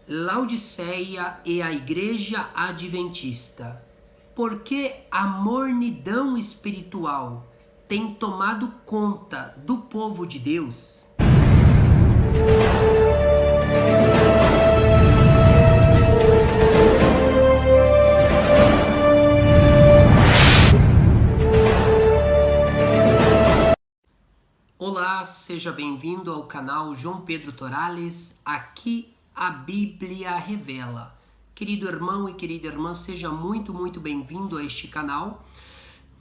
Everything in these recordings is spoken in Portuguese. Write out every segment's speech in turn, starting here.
Laodiceia e a Igreja Adventista. Por que a mornidão espiritual tem tomado conta do povo de Deus? Olá, seja bem-vindo ao canal João Pedro Torales, aqui a Bíblia Revela. Querido irmão e querida irmã, seja muito bem-vindo a este canal.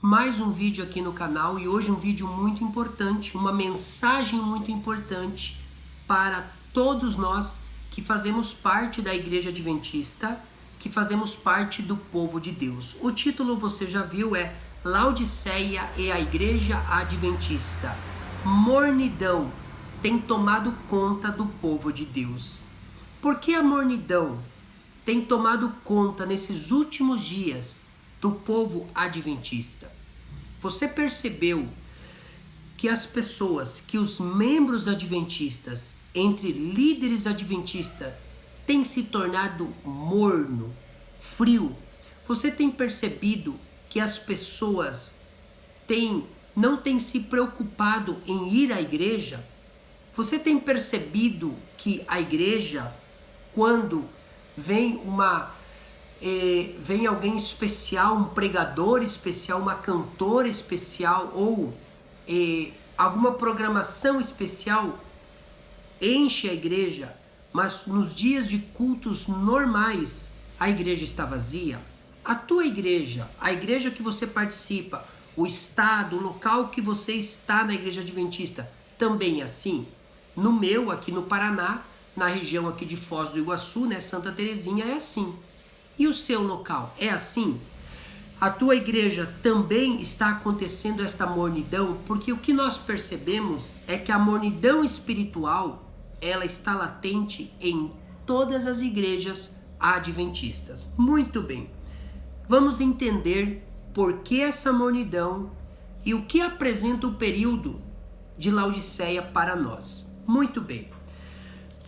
Mais um vídeo aqui no canal e hoje um vídeo muito importante, uma mensagem muito importante para todos nós que fazemos parte da Igreja Adventista, que fazemos parte do povo de Deus. O título você já viu, é Laodiceia e a Igreja Adventista. Mornidão tem tomado conta do povo de Deus. Por que a mornidão tem tomado conta nesses últimos dias do povo adventista? Você percebeu que as pessoas, que os membros adventistas, entre líderes adventistas, têm se tornado morno, frio? Você tem percebido que as pessoas não têm se preocupado em ir à igreja? Você tem percebido que a igreja, quando vem alguém especial, um pregador especial, uma cantora especial ou alguma programação especial, enche a igreja, mas nos dias de cultos normais a igreja está vazia? A tua igreja, a igreja que você participa, o estado, o local que você está na Igreja Adventista, também é assim? No meu, aqui no Paraná, na região aqui de Foz do Iguaçu, né, Santa Terezinha, é assim. E o seu local é assim? A tua igreja também está acontecendo esta mornidão? Porque o que nós percebemos é que a mornidão espiritual, ela está latente em todas as igrejas adventistas. Muito bem, vamos entender por que essa mornidão e o que apresenta o período de Laodiceia para nós. Muito bem,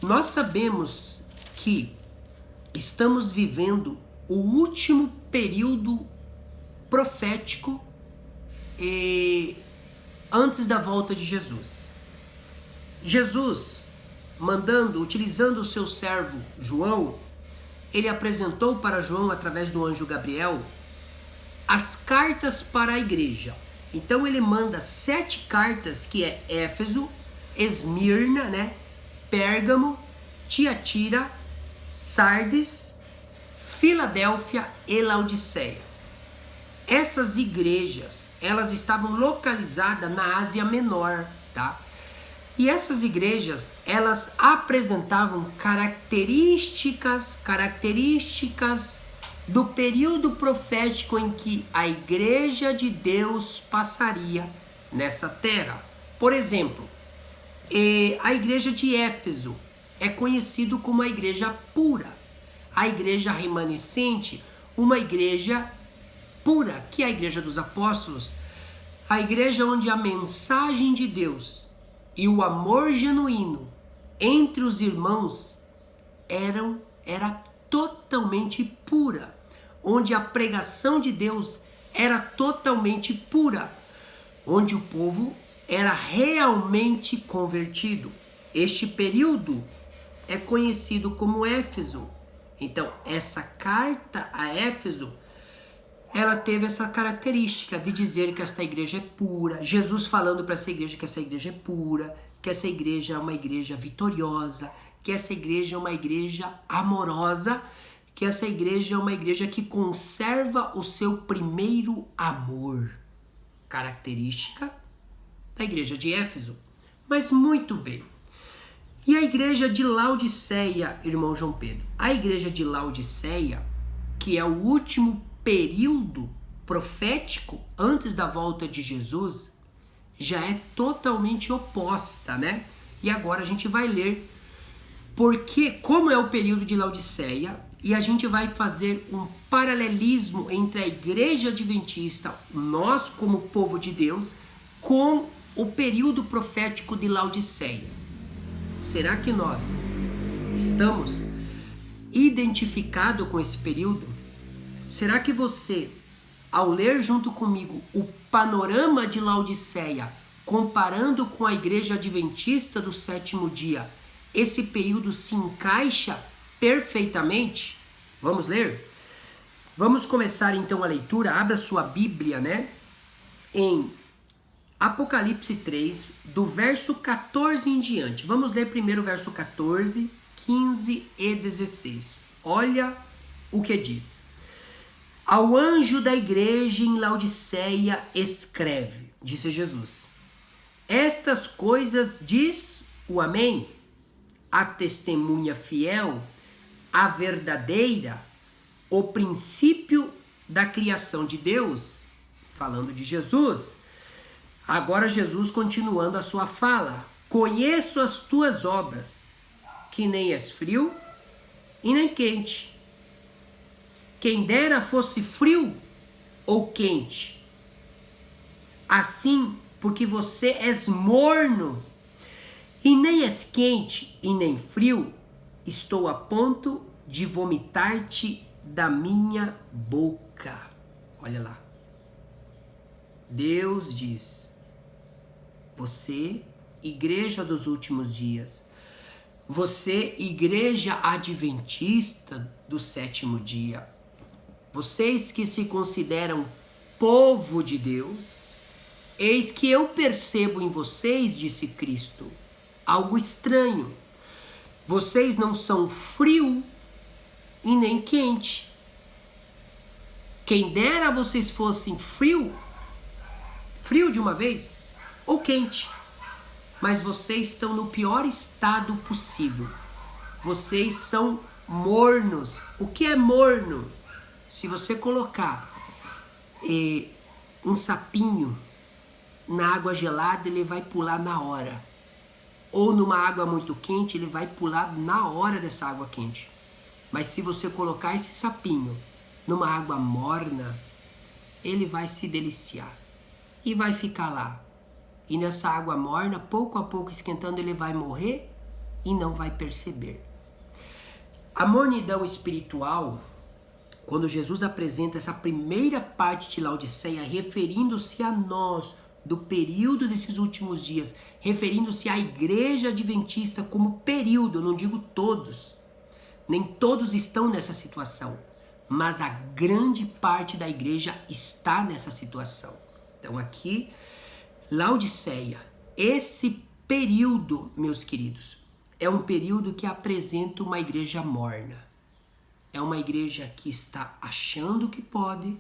nós sabemos que estamos vivendo o último período profético antes da volta de Jesus. Jesus, utilizando o seu servo João, ele apresentou para João, através do anjo Gabriel, as cartas para a igreja. Então ele manda 7 cartas, que é Éfeso, Esmirna, né? Pérgamo, Tiatira, Sardes, Filadélfia e Laodiceia. Essas igrejas, elas estavam localizadas na Ásia Menor, tá? E essas igrejas, elas apresentavam características do período profético em que a igreja de Deus passaria nessa terra. Por exemplo, a igreja de Éfeso é conhecido como a igreja pura. A igreja remanescente, uma igreja pura, que é a igreja dos apóstolos, a igreja onde a mensagem de Deus e o amor genuíno entre os irmãos era totalmente pura, onde a pregação de Deus era totalmente pura, onde o povo era realmente convertido. Este período é conhecido como Éfeso. Então, essa carta a Éfeso, ela teve essa característica de dizer que esta igreja é pura. Jesus falando para essa igreja que essa igreja é pura, que essa igreja é uma igreja vitoriosa, que essa igreja é uma igreja amorosa, que essa igreja é uma igreja que conserva o seu primeiro amor. Característica da igreja de Éfeso. Mas muito bem. E a igreja de Laodiceia, irmão João Pedro? A igreja de Laodiceia, que é o último período profético antes da volta de Jesus, já é totalmente oposta, né? E agora a gente vai ler como é o período de Laodiceia, e a gente vai fazer um paralelismo entre a igreja adventista, nós como povo de Deus, com o período profético de Laodiceia. Será que nós estamos identificado com esse período? Será que você, ao ler junto comigo o panorama de Laodiceia, comparando com a igreja adventista do sétimo dia, esse período se encaixa perfeitamente? Vamos ler? Vamos começar então a leitura. Abra sua Bíblia, em Apocalipse 3, do verso 14 em diante. Vamos ler primeiro o verso 14, 15 e 16. Olha o que diz. Ao anjo da igreja em Laodiceia escreve, disse Jesus, estas coisas diz o Amém, a testemunha fiel, a verdadeira, o princípio da criação de Deus, falando de Jesus. Agora Jesus continuando a sua fala, conheço as tuas obras, que nem és frio e nem quente. Quem dera fosse frio ou quente. Assim, porque você és morno e nem és quente e nem frio, estou a ponto de vomitar-te da minha boca. Olha lá. Deus diz, você, igreja dos últimos dias, você, igreja adventista do sétimo dia, vocês que se consideram povo de Deus, eis que eu percebo em vocês, disse Cristo, algo estranho. Vocês não são frio e nem quente. Quem dera vocês fossem frio de uma vez, ou quente. Mas vocês estão no pior estado possível. Vocês são mornos. O que é morno? Se você colocar um sapinho na água gelada, ele vai pular na hora. Ou numa água muito quente, ele vai pular na hora dessa água quente. Mas se você colocar esse sapinho numa água morna, ele vai se deliciar e vai ficar lá. E nessa água morna, pouco a pouco esquentando, ele vai morrer e não vai perceber. A mornidão espiritual, quando Jesus apresenta essa primeira parte de Laodiceia, referindo-se a nós, do período desses últimos dias, referindo-se à igreja adventista como período, eu não digo todos, nem todos estão nessa situação, mas a grande parte da igreja está nessa situação. Então aqui, Laodiceia, esse período, meus queridos, é um período que apresenta uma igreja morna. É uma igreja que está achando que pode,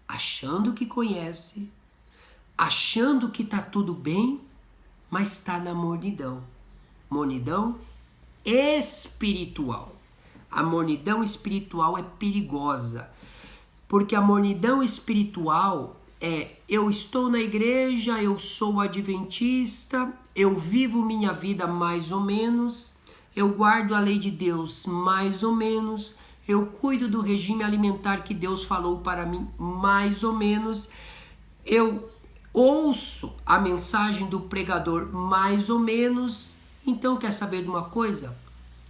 achando que conhece, achando que está tudo bem, mas está na mornidão. Mornidão espiritual. A mornidão espiritual é perigosa, porque a mornidão espiritual é: eu estou na igreja, eu sou adventista, eu vivo minha vida mais ou menos, eu guardo a lei de Deus mais ou menos, eu cuido do regime alimentar que Deus falou para mim mais ou menos, eu ouço a mensagem do pregador mais ou menos. Então, quer saber de uma coisa?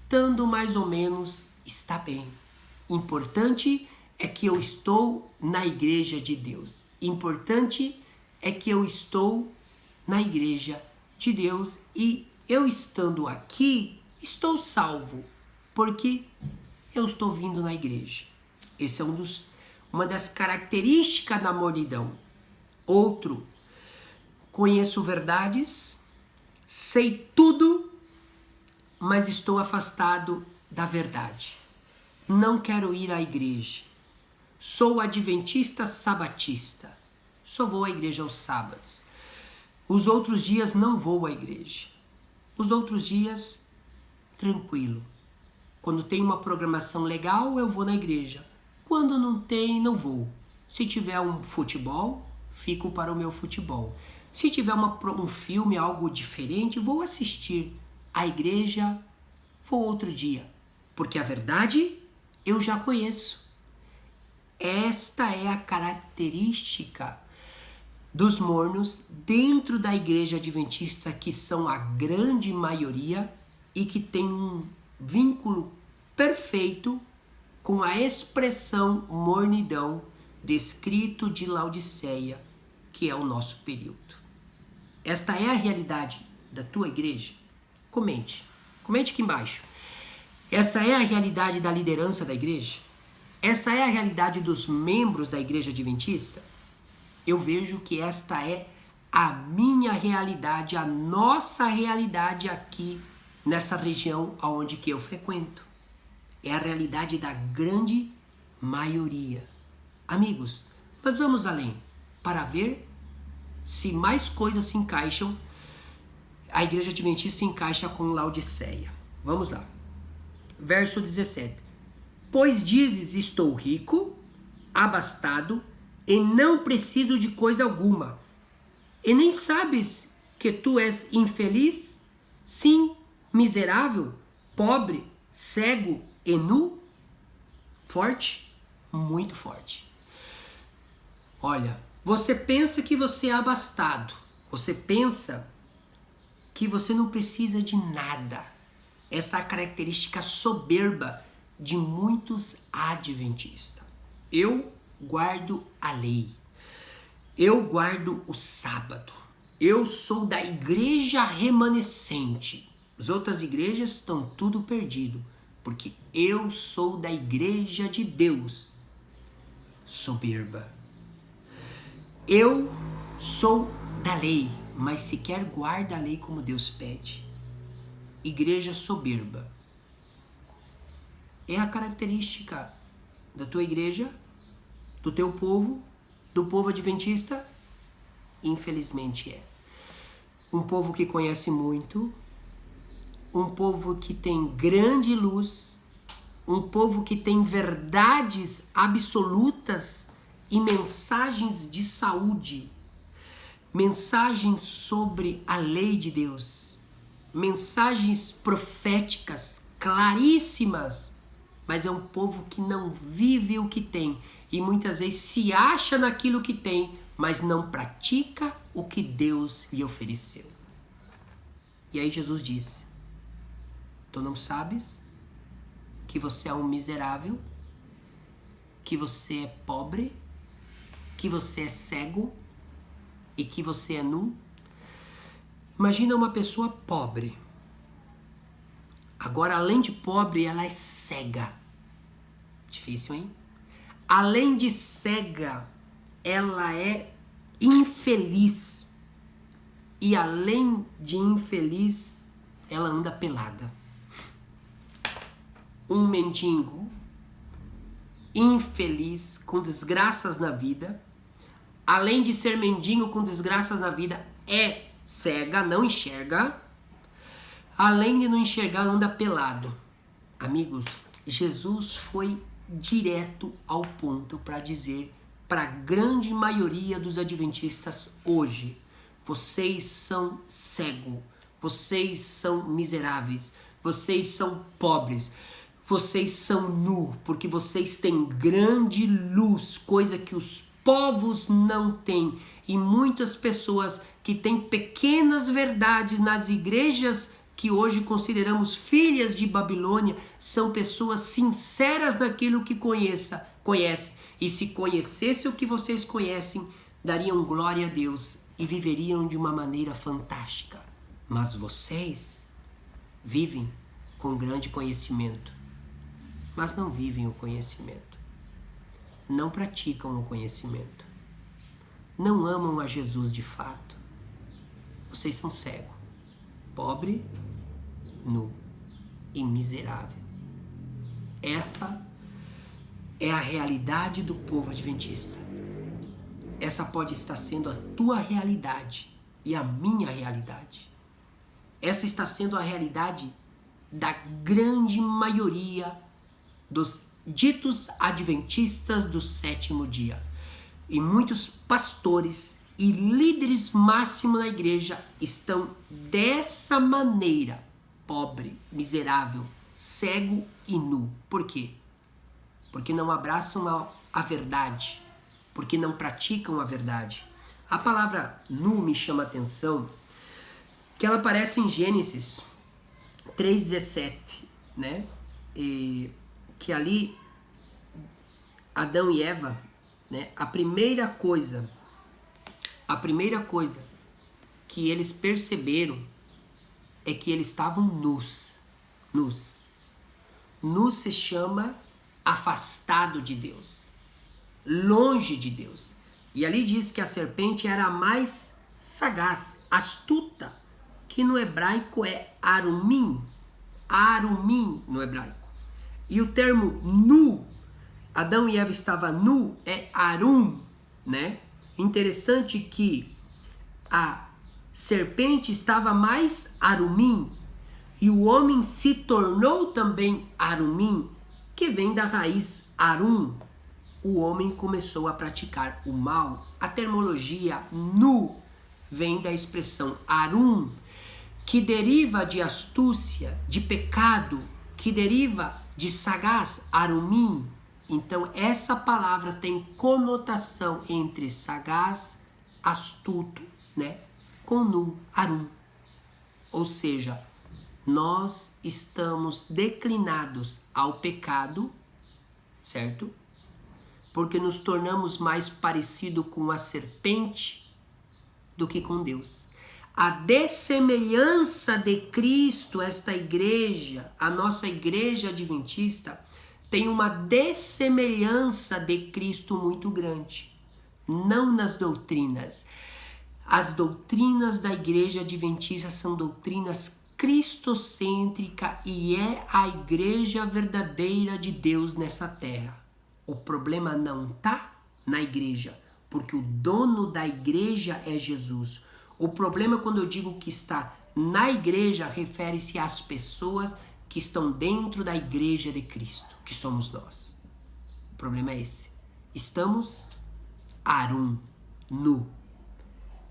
Estando mais ou menos, está bem. Importante é que eu estou na igreja de Deus. Importante é que eu estou na igreja de Deus e eu estando aqui, estou salvo, porque eu estou vindo na igreja. Esse é uma das características da mornidão. Outro, conheço verdades, sei tudo, mas estou afastado da verdade. Não quero ir à igreja. Sou adventista sabatista. Só vou à igreja aos sábados. Os outros dias não vou à igreja. Os outros dias, tranquilo. Quando tem uma programação legal, eu vou na igreja. Quando não tem, não vou. Se tiver um futebol, fico para o meu futebol. Se tiver um filme, algo diferente, vou assistir. A igreja, vou outro dia. Porque a verdade, eu já conheço. Esta é a característica dos mornos dentro da igreja adventista, que são a grande maioria e que tem um vínculo perfeito com a expressão mornidão descrito de Laodiceia, que é o nosso período. Esta é a realidade da tua igreja? Comente aqui embaixo. Essa é a realidade da liderança da igreja? Essa é a realidade dos membros da igreja adventista? Eu vejo que esta é a minha realidade, a nossa realidade aqui nessa região onde que eu frequento. É a realidade da grande maioria. Amigos, mas vamos além para ver se mais coisas se encaixam, a igreja adventista se encaixa com Laodiceia. Vamos lá. Verso 17. Pois dizes, estou rico, abastado, e não preciso de coisa alguma. E nem sabes que tu és infeliz? Sim, miserável, pobre, cego e nu? Forte? Muito forte. Olha, você pensa que você é abastado. Você pensa que você não precisa de nada. Essa é a característica soberba de muitos adventistas. Eu guardo a lei. Eu guardo o sábado. Eu sou da igreja remanescente. As outras igrejas estão tudo perdido, porque eu sou da igreja de Deus. Soberba. Eu sou da lei, mas sequer guarda a lei como Deus pede. Igreja soberba. É a característica da tua igreja, do teu povo, do povo adventista? Infelizmente é. Um povo que conhece muito, um povo que tem grande luz, um povo que tem verdades absolutas e mensagens de saúde, mensagens sobre a lei de Deus, mensagens proféticas claríssimas, mas é um povo que não vive o que tem e muitas vezes se acha naquilo que tem, mas não pratica o que Deus lhe ofereceu. E aí Jesus disse: tu não sabes que você é um miserável, que você é pobre, que você é cego e que você é nu? Imagina uma pessoa pobre. Agora, além de pobre, ela é cega. Difícil, hein? Além de cega, ela é infeliz. E além de infeliz, ela anda pelada. Um mendigo infeliz, com desgraças na vida, além de ser mendigo com desgraças na vida, é cega, não enxerga. Além de não enxergar, anda pelado. Amigos, Jesus foi direto ao ponto para dizer para a grande maioria dos adventistas hoje: vocês são cegos, vocês são miseráveis, vocês são pobres, vocês são nu, porque vocês têm grande luz, coisa que os povos não têm. E muitas pessoas que têm pequenas verdades nas igrejas que hoje consideramos filhas de Babilônia são pessoas sinceras naquilo que conhecem. E se conhecesse o que vocês conhecem, dariam glória a Deus e viveriam de uma maneira fantástica. Mas vocês vivem com grande conhecimento, mas não vivem o conhecimento. Não praticam o conhecimento. Não amam a Jesus de fato. Vocês são cegos, pobre, nu e miserável. Essa é a realidade do povo adventista. Essa pode estar sendo a tua realidade e a minha realidade. Essa está sendo a realidade da grande maioria dos ditos adventistas do sétimo dia. E muitos pastores e líderes máximos da igreja estão dessa maneira: pobre, miserável, cego e nu. Por quê? Porque não abraçam a verdade, porque não praticam a verdade. A palavra nu me chama a atenção, que ela aparece em Gênesis 3,17, né? que ali Adão e Eva, né, a primeira coisa que eles perceberam é que eles estavam nus. Nu se chama afastado de Deus, longe de Deus. E ali diz que a serpente era a mais sagaz, astuta, que no hebraico é arumim no hebraico. E o termo nu, Adão e Eva estavam nu, é arum, né? Interessante que a serpente estava mais arumim e o homem se tornou também arumim, que vem da raiz arum. O homem começou a praticar o mal. A terminologia nu vem da expressão arum, que deriva de astúcia, de pecado, que deriva de sagaz, arumim. Então essa palavra tem conotação entre sagaz, astuto, né, com nu, arum. Ou seja, nós estamos declinados ao pecado, certo? Porque nos tornamos mais parecido com a serpente do que com Deus. A dessemelhança de Cristo, esta igreja, a nossa igreja adventista, tem uma dessemelhança de Cristo muito grande. Não nas doutrinas. As doutrinas da igreja adventista são doutrinas cristocêntricas e é a igreja verdadeira de Deus nessa terra. O problema não está na igreja, porque o dono da igreja é Jesus. O problema, quando eu digo que está na igreja, refere-se às pessoas que estão dentro da igreja de Cristo, que somos nós. O problema é esse. Estamos arum, nu.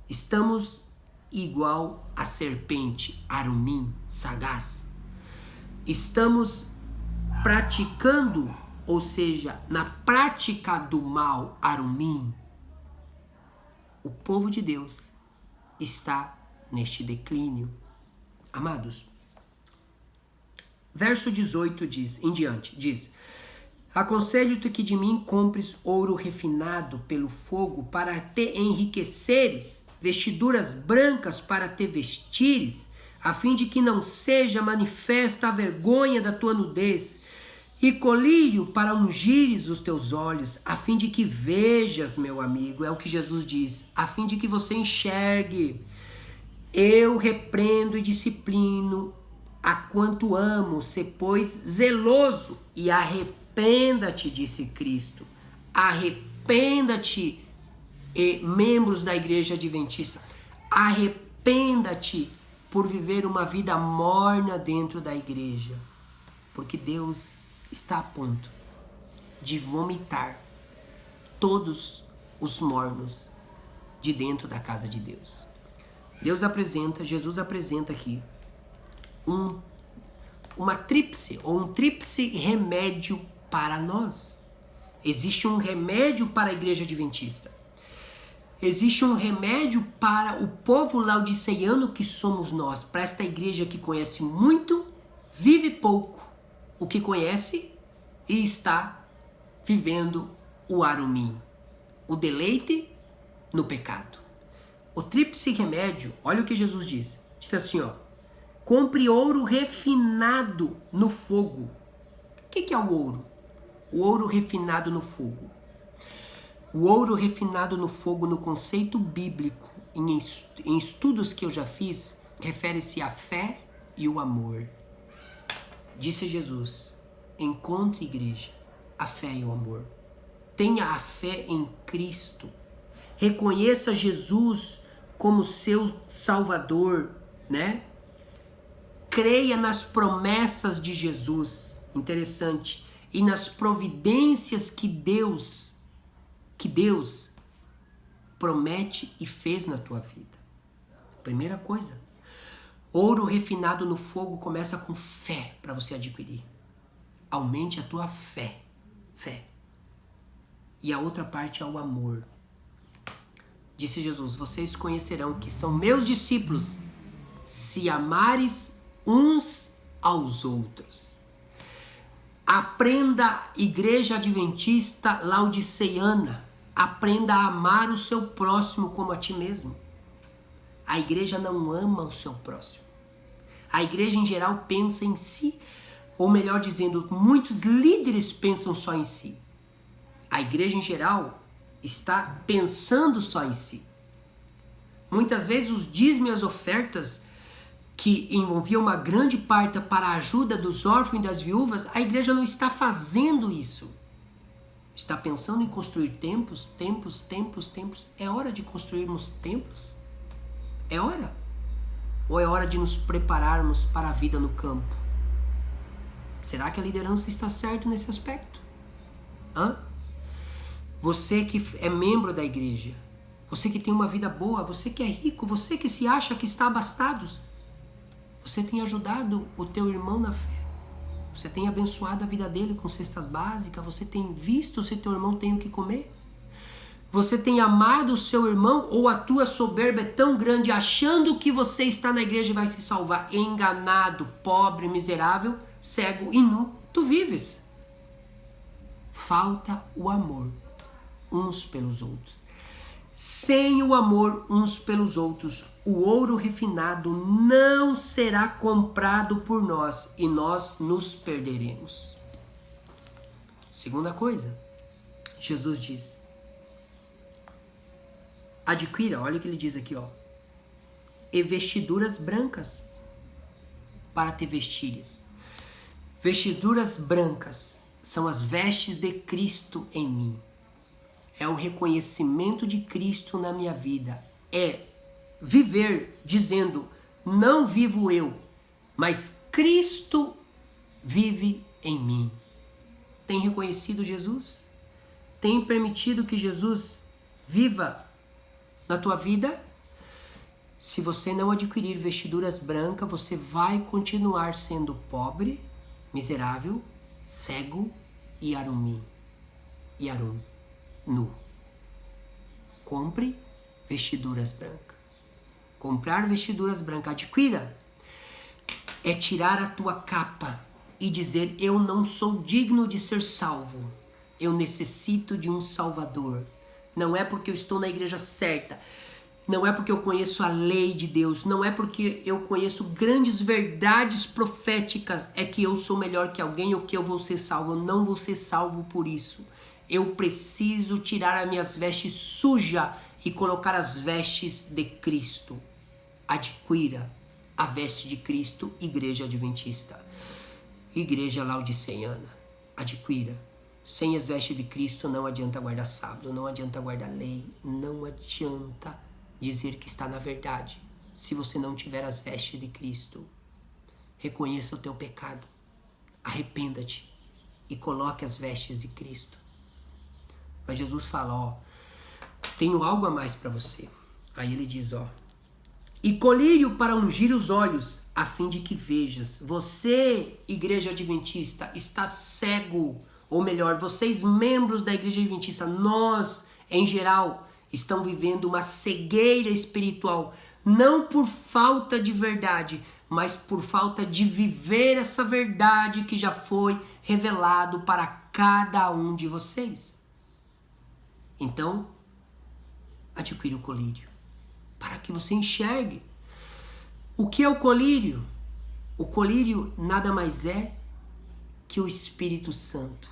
Estamos igual a serpente, arumim, sagaz. Estamos praticando, ou seja, na prática do mal, arumim. O povo de Deus está neste declínio. Amados, verso 18 em diante, diz: aconselho-te que de mim compres ouro refinado pelo fogo para te enriqueceres, vestiduras brancas para te vestires, a fim de que não seja manifesta a vergonha da tua nudez, e colírio para ungires os teus olhos, a fim de que vejas, meu amigo, é o que Jesus diz, a fim de que você enxergue. Eu repreendo e disciplino a quanto amo, se pois zeloso, e arrependa-te, disse Cristo. Arrependa-te, membros da igreja adventista, arrependa-te por viver uma vida morna dentro da igreja, porque Deus está a ponto de vomitar todos os mornos de dentro da casa de Deus. Jesus apresenta aqui uma tríplice ou um tríplice remédio para nós. Existe um remédio para a igreja adventista. Existe um remédio para o povo laodiceano que somos nós, para esta igreja que conhece muito, vive pouco, o que conhece e está vivendo o arumim, o deleite no pecado. O tríplice remédio, olha o que Jesus diz. Diz assim, ó: compre ouro refinado no fogo. O que é o ouro? O ouro refinado no fogo. O ouro refinado no fogo, no conceito bíblico, em estudos que eu já fiz, refere-se à fé e o amor. Disse Jesus: encontre, igreja, a fé e o amor. Tenha a fé em Cristo. Reconheça Jesus como seu Salvador, né? Creia nas promessas de Jesus. Interessante. E nas providências que Deus promete e fez na tua vida. Primeira coisa. Ouro refinado no fogo começa com fé para você adquirir. Aumente a tua fé. Fé. E a outra parte é o amor. Disse Jesus: vocês conhecerão que são meus discípulos se amares uns aos outros. Aprenda, igreja adventista laodiceana, aprenda a amar o seu próximo como a ti mesmo. A igreja não ama o seu próximo. A igreja em geral pensa em si, ou melhor dizendo, muitos líderes pensam só em si. A igreja em geral está pensando só em si. Muitas vezes os dízimos e as ofertas que envolviam uma grande parte para a ajuda dos órfãos e das viúvas, a igreja não está fazendo isso. Está pensando em construir templos. É hora de construirmos templos? É hora? Ou é hora de nos prepararmos para a vida no campo? Será que a liderança está certa nesse aspecto? Você que é membro da igreja, você que tem uma vida boa, você que é rico, você que se acha que está abastado, você tem ajudado o teu irmão na fé? Você tem abençoado a vida dele com cestas básicas? Você tem visto se teu irmão tem o que comer? Você tem amado o seu irmão, ou a tua soberba é tão grande achando que você está na igreja e vai se salvar? Enganado, pobre, miserável, cego e nu, tu vives. Falta o amor uns pelos outros. Sem o amor uns pelos outros, o ouro refinado não será comprado por nós e nós nos perderemos. Segunda coisa, Jesus diz: adquira, olha o que ele diz aqui, e vestiduras brancas para te vestires. Vestiduras brancas são as vestes de Cristo em mim. É o reconhecimento de Cristo na minha vida. É viver dizendo, não vivo eu, mas Cristo vive em mim. Tem reconhecido Jesus? Tem permitido que Jesus viva na tua vida? Se você não adquirir vestiduras brancas, você vai continuar sendo pobre, miserável, cego e arum, nu. Compre vestiduras brancas. Comprar vestiduras brancas, adquira, é tirar a tua capa e dizer, eu não sou digno de ser salvo. Eu necessito de um Salvador. Não é porque eu estou na igreja certa. Não é porque eu conheço a lei de Deus. Não é porque eu conheço grandes verdades proféticas. É que eu sou melhor que alguém ou que eu vou ser salvo. Eu não vou ser salvo por isso. Eu preciso tirar as minhas vestes sujas e colocar as vestes de Cristo. Adquira a veste de Cristo, igreja adventista. Igreja laodiceana. Adquira. Sem as vestes de Cristo não adianta guardar sábado, não adianta guardar lei, não adianta dizer que está na verdade. Se você não tiver as vestes de Cristo, reconheça o teu pecado, arrependa-te e coloque as vestes de Cristo. Mas Jesus fala, tenho algo a mais para você. Aí ele diz, e colírio para ungir os olhos, a fim de que vejas. Você, igreja adventista, está cego. Ou melhor, vocês membros da igreja adventista, nós, em geral, estão vivendo uma cegueira espiritual. Não por falta de verdade, mas por falta de viver essa verdade que já foi revelado para cada um de vocês. Então, adquira o colírio, para que você enxergue. O que é o colírio? O colírio nada mais é que o Espírito Santo.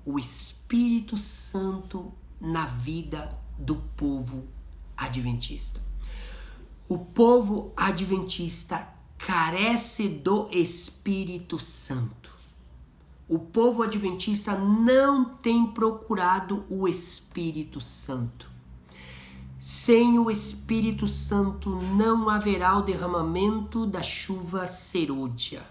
O Espírito Santo na vida do povo adventista. O povo adventista carece do Espírito Santo. O povo adventista não tem procurado o Espírito Santo. Sem o Espírito Santo não haverá o derramamento da chuva serôdia.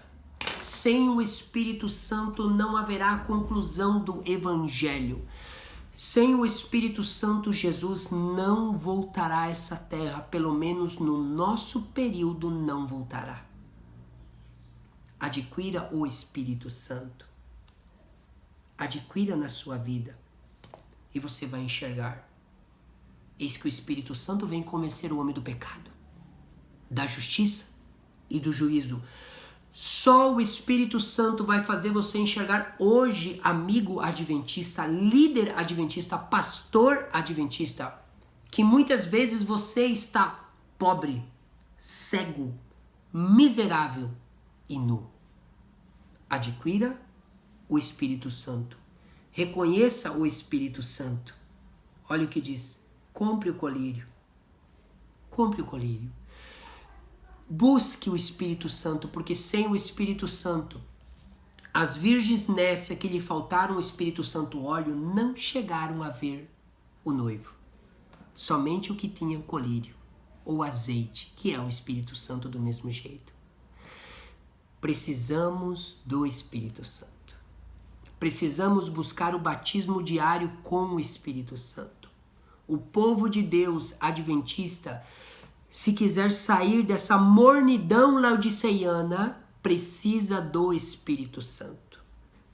Sem o Espírito Santo não haverá a conclusão do Evangelho. Sem o Espírito Santo, Jesus não voltará a essa terra, pelo menos no nosso período não voltará. Adquira o Espírito Santo. Adquira na sua vida e você vai enxergar. Eis que o Espírito Santo vem convencer o homem do pecado, da justiça e do juízo. Só o Espírito Santo vai fazer você enxergar hoje, amigo adventista, líder adventista, pastor adventista, que muitas vezes você está pobre, cego, miserável e nu. Adquira o Espírito Santo. Reconheça o Espírito Santo. Olha o que diz. Compre o colírio. Compre o colírio. Busque o Espírito Santo, porque sem o Espírito Santo, as virgens nécias que lhe faltaram o Espírito Santo óleo não chegaram a ver o noivo. Somente o que tinha colírio ou azeite, que é o Espírito Santo do mesmo jeito. Precisamos do Espírito Santo. Precisamos buscar o batismo diário com o Espírito Santo. O povo de Deus adventista, se quiser sair dessa mornidão laodiceiana, precisa do Espírito Santo.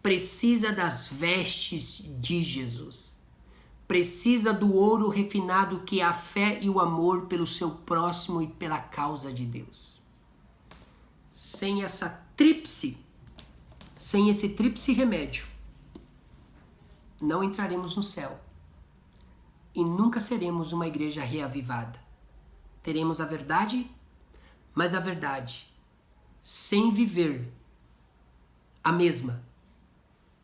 Precisa das vestes de Jesus. Precisa do ouro refinado que é a fé e o amor pelo seu próximo e pela causa de Deus. Sem essa tríplice, sem esse tríplice remédio, não entraremos no céu e nunca seremos uma igreja reavivada. Teremos a verdade, mas a verdade sem viver a mesma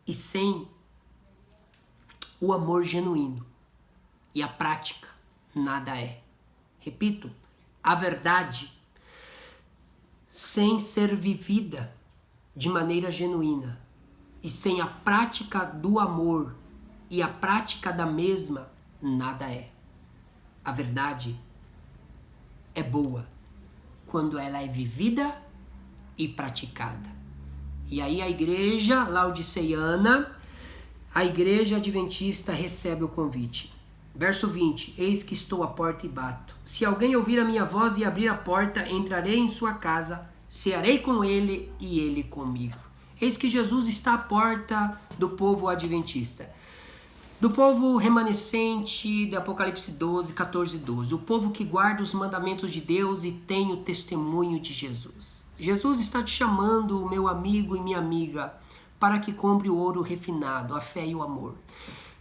e sem o amor genuíno e a prática, nada é. Repito, a verdade sem ser vivida de maneira genuína e sem a prática do amor e a prática da mesma, nada é. A verdade é boa quando ela é vivida e praticada. E aí a igreja laodiceiana, a igreja adventista recebe o convite. Verso 20, eis que estou à porta e bato. Se alguém ouvir a minha voz e abrir a porta, entrarei em sua casa, cearei com ele e ele comigo. Eis que Jesus está à porta do povo adventista. Do povo remanescente de Apocalipse 12, 14 e 12. O povo que guarda os mandamentos de Deus e tem o testemunho de Jesus. Jesus está te chamando, meu amigo e minha amiga, para que compre o ouro refinado, a fé e o amor.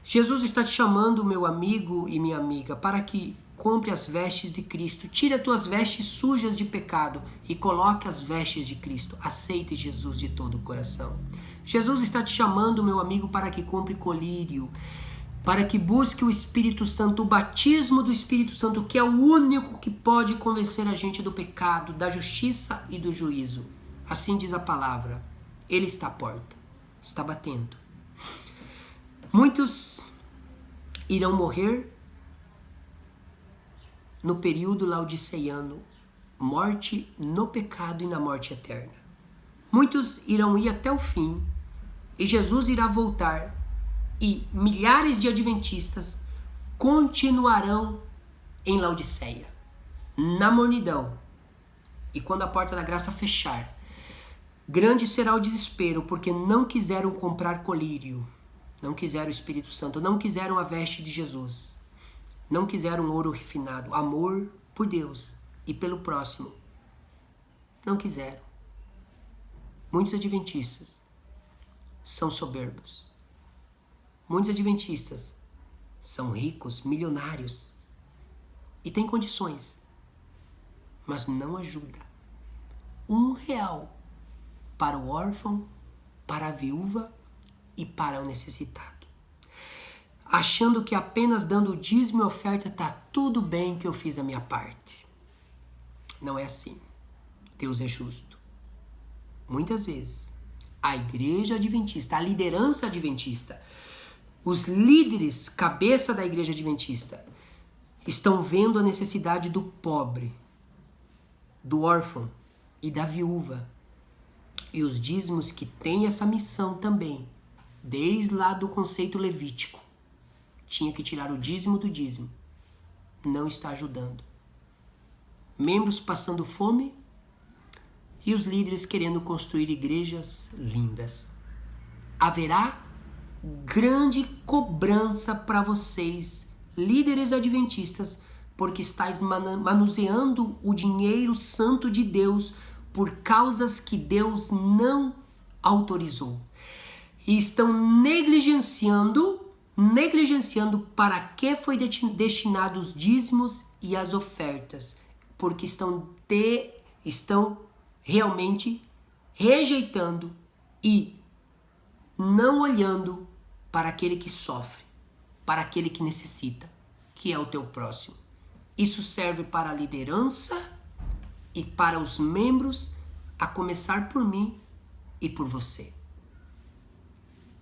Jesus está te chamando, meu amigo e minha amiga, para que compre as vestes de Cristo. Tire as tuas vestes sujas de pecado e coloque as vestes de Cristo. Aceite Jesus de todo o coração. Jesus está te chamando, meu amigo, para que compre colírio, para que busque o Espírito Santo, o batismo do Espírito Santo, que é o único que pode convencer a gente do pecado, da justiça e do juízo. Assim diz a palavra. Ele está à porta, está batendo. Muitos irão morrer no período laodiceiano, morte no pecado e na morte eterna. Muitos irão ir até o fim e Jesus irá voltar e milhares de adventistas continuarão em Laodiceia, na mornidão. E quando a porta da graça fechar, grande será o desespero, porque não quiseram comprar colírio, não quiseram o Espírito Santo, não quiseram a veste de Jesus, não quiseram ouro refinado, amor por Deus e pelo próximo. Não quiseram. Muitos adventistas são soberbos. Muitos adventistas são ricos, milionários e têm condições, mas não ajuda. R$1 para o órfão, para a viúva e para o necessitado. Achando que apenas dando o dízimo e oferta está tudo bem, que eu fiz a minha parte. Não é assim. Deus é justo. Muitas vezes, a igreja adventista, a liderança adventista, os líderes, cabeça da igreja adventista, estão vendo a necessidade do pobre, do órfão e da viúva. E os dízimos que têm essa missão também, desde lá do conceito levítico, tinha que tirar o dízimo do dízimo, não está ajudando. Membros passando fome e os líderes querendo construir igrejas lindas. Haverá grande cobrança para vocês, líderes adventistas, porque estáis manuseando o dinheiro santo de Deus por causas que Deus não autorizou. E estão negligenciando para que foi destinado os dízimos e as ofertas, porque estão realmente rejeitando e não olhando para aquele que sofre, para aquele que necessita, que é o teu próximo. Isso serve para a liderança e para os membros, a começar por mim e por você.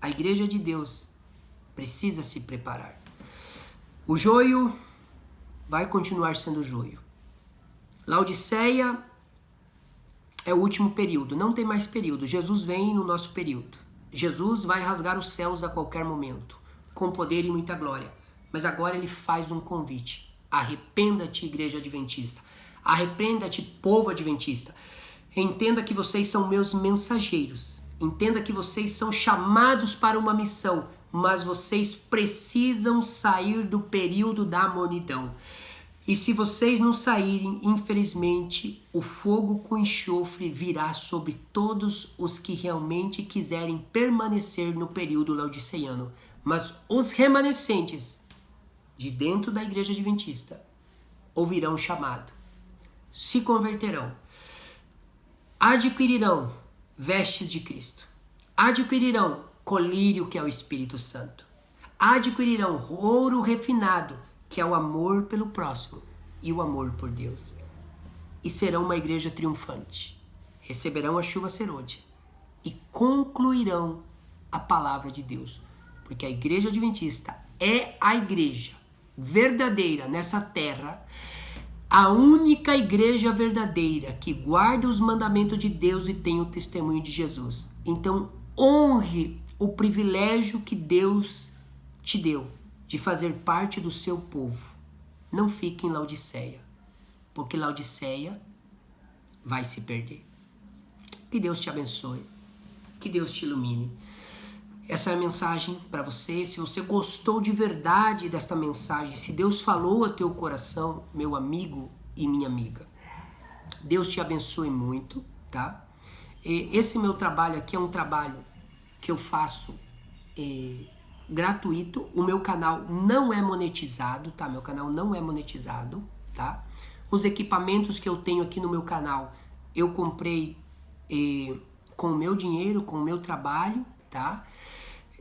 A igreja de Deus precisa se preparar. O joio vai continuar sendo joio. Laodiceia é o último período, não tem mais período. Jesus vem no nosso período. Jesus vai rasgar os céus a qualquer momento, com poder e muita glória. Mas agora ele faz um convite. Arrependa-te, igreja adventista. Arrependa-te, povo adventista. Entenda que vocês são meus mensageiros. Entenda que vocês são chamados para uma missão, mas vocês precisam sair do período da mornidão. E se vocês não saírem, infelizmente, o fogo com enxofre virá sobre todos os que realmente quiserem permanecer no período laodiceiano. Mas os remanescentes de dentro da igreja adventista ouvirão o chamado, se converterão, adquirirão vestes de Cristo, adquirirão colírio, que é o Espírito Santo, adquirirão ouro refinado, que é o amor pelo próximo e o amor por Deus, e serão uma igreja triunfante, receberão a chuva serôdia e concluirão a palavra de Deus, porque a igreja adventista é a igreja verdadeira nessa terra, a única igreja verdadeira que guarda os mandamentos de Deus e tem o testemunho de Jesus. Então, honre o privilégio que Deus te deu de fazer parte do seu povo. Não fique em Laodiceia, porque Laodiceia vai se perder. Que Deus te abençoe, que Deus te ilumine. Essa é a mensagem para você. Se você gostou de verdade desta mensagem, se Deus falou a teu coração, meu amigo e minha amiga, Deus te abençoe muito, tá? Esse meu trabalho aqui é um trabalho que eu faço gratuito. O meu canal não é monetizado, tá? Meu canal não é monetizado, tá? Os equipamentos que eu tenho aqui no meu canal, eu comprei com o meu dinheiro, com o meu trabalho, tá?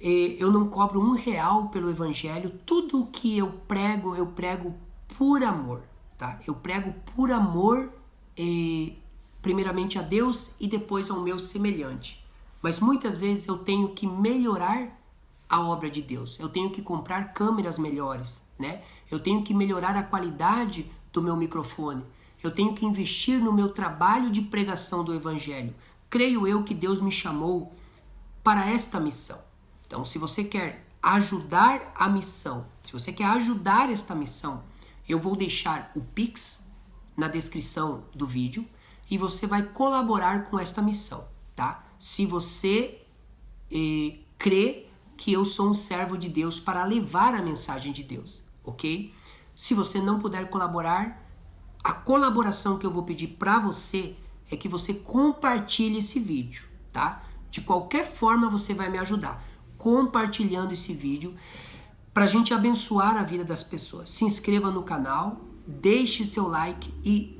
Eu não cobro R$1 pelo evangelho. Tudo que eu prego por amor, tá? Eu prego por amor, primeiramente a Deus e depois ao meu semelhante. Mas muitas vezes eu tenho que melhorar a obra de Deus. Eu tenho que comprar câmeras melhores, né? Eu tenho que melhorar a qualidade do meu microfone. Eu tenho que investir no meu trabalho de pregação do evangelho. Creio eu que Deus me chamou para esta missão. Então, se você quer ajudar a missão, se você quer ajudar esta missão, eu vou deixar o Pix na descrição do vídeo e você vai colaborar com esta missão, tá? Se você crê que eu sou um servo de Deus para levar a mensagem de Deus, ok? Se você não puder colaborar, a colaboração que eu vou pedir para você é que você compartilhe esse vídeo, tá? De qualquer forma você vai me ajudar compartilhando esse vídeo para a gente abençoar a vida das pessoas. Se inscreva no canal, deixe seu like e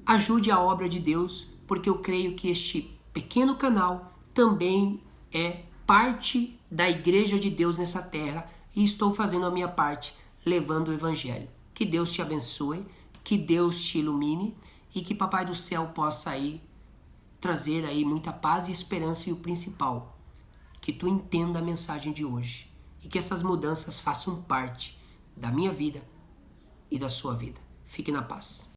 ajude a obra de Deus, porque eu creio que este pequeno canal também é parte da igreja de Deus nessa terra e estou fazendo a minha parte, levando o evangelho. Que Deus te abençoe, que Deus te ilumine e que Papai do Céu possa aí trazer aí muita paz e esperança, e o principal, que tu entenda a mensagem de hoje e que essas mudanças façam parte da minha vida e da sua vida. Fique na paz.